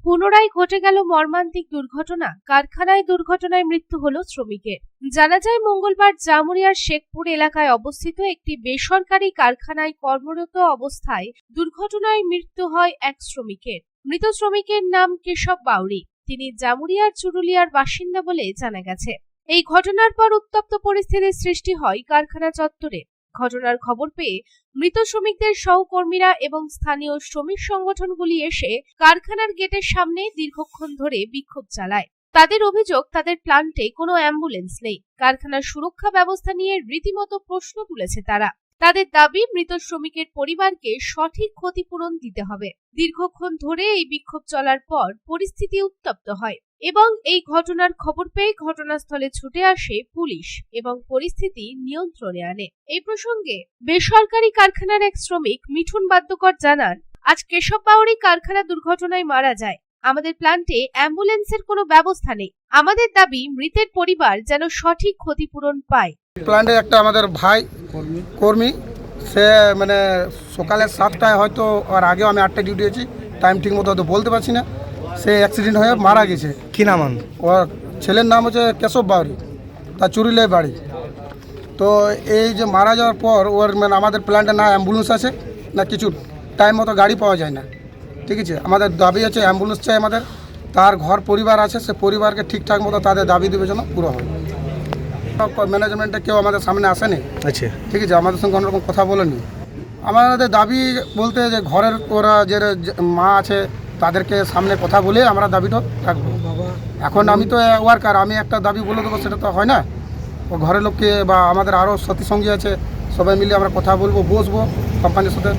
পুনরায় ঘটে গেল মর্মান্তিক দুর্ঘটনা। কারখানায় দুর্ঘটনায় মৃত্যু হলো শ্রমিকের। জানা যায়, মঙ্গলবার জামুরিয়ার শেখপুর এলাকায় অবস্থিত একটি বেসরকারি কারখানায় কর্মরত অবস্থায় দুর্ঘটনায় মৃত্যু হয় এক শ্রমিকের। মৃত শ্রমিকের নাম কেশব বাউরি। তিনি জামুরিয়ার চুরুলিয়ার বাসিন্দা বলে জানা গেছে। এই ঘটনার পর উত্তপ্ত পরিস্থিতির সৃষ্টি হয় কারখানা চত্বরে। ঘটনার খবর পেয়ে মৃত শ্রমিকদের সহকর্মীরা এবং স্থানীয় শ্রমিক সংগঠনগুলি এসে কারখানার গেটের সামনে দীর্ঘক্ষণ ধরে বিক্ষোভ চালায়। তাদের অভিযোগ, তাদের প্ল্যান্টে কোনো অ্যাম্বুলেন্স নেই। কারখানার সুরক্ষা ব্যবস্থা নিয়ে রীতিমতো প্রশ্ন তুলেছে তারা। তাদের দাবি, মৃত শ্রমিকের পরিবারকে সঠিক ক্ষতিপূরণ দিতে হবে। দীর্ঘক্ষণ ধরে এই বিক্ষোভ চলার পর পরিস্থিতি উত্তপ্ত হয় এবং এই ঘটনার খবর পেয়ে ঘটনাস্থলে ছুটে আসে পুলিশ এবং পরিস্থিতি নিয়ন্ত্রণে আনে। এই প্রসঙ্গে বেসরকারি কারখানার এক শ্রমিক মিঠুন বাদ্যকর জানান, আজ কেশব বাউরি কারখানা দুর্ঘটনায় মারা যায়। আমাদের প্ল্যান্টে অ্যাম্বুলেন্সের কোনো ব্যবস্থা নেই। আমাদের দাবি, মৃতের পরিবার যেন সঠিক ক্ষতিপূরণ পায়। প্ল্যান্টে একটা আমাদের ভাই কর্মী, সে মানে সকালে 7টায় হয়তো, আর আগেও আমি 8টায় ডিউটি আছি, টাইম ঠিক মতো হয়তো বলতে পারছি না, সে অ্যাক্সিডেন্ট হয়ে মারা গেছে। কি নাম? ওর ছেলের নাম হচ্ছে কেশব বাউরি, তার চুরিলাই বাড়ি। তো এই যে মারা যাওয়ার পর ওর মানে আমাদের প্ল্যান্টে না অ্যাম্বুলেন্স আছে না কিছু, টাইম মতো গাড়ি পাওয়া যায় না। ঠিক আছে, আমাদের দাবি আছে অ্যাম্বুলেন্স চাই আমাদের। তার ঘর পরিবার আছে, সে পরিবারকে ঠিকঠাক মতো তাদের দাবি দেবে যেন পুরো হয়। ম্যানেজমেন্টে কেউ আমাদের সামনে আসেনি। আচ্ছা, ঠিক আছে, আমাদের সঙ্গে কোনোরকম কথা বলেনি। আমাদের দাবি বলতে যে ঘরের ওরা যে মা আছে তাদেরকে সামনে কথা বলে আমরা দাবিটা রাখবো। এখন আমি তো ওয়ার্কার, আমি একটা দাবি বলে দেবো, সেটা তো হয় না। ও ঘরের লোককে বা আমাদের আরও সঙ্গী আছে, সবাই মিলে আমরা কথা বলবো, বসবো কোম্পানির সাথে।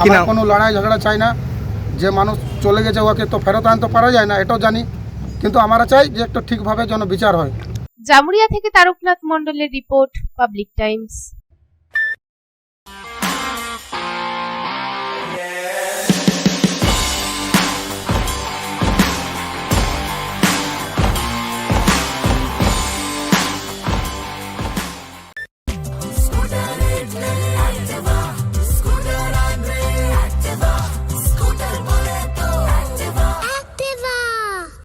আমরা কোনো লড়াই ঝগড়া চাই না। যে মানুষ চলে গেছে ওকে তো ফেরত আনতে পারা যায় না, এটাও জানি, কিন্তু আমরা চাই যে একটু ঠিকভাবে যেন বিচার হয়। জামুরিয়া থেকে তারকনাথ মণ্ডলের রিপোর্ট, পাবলিক টাইমস।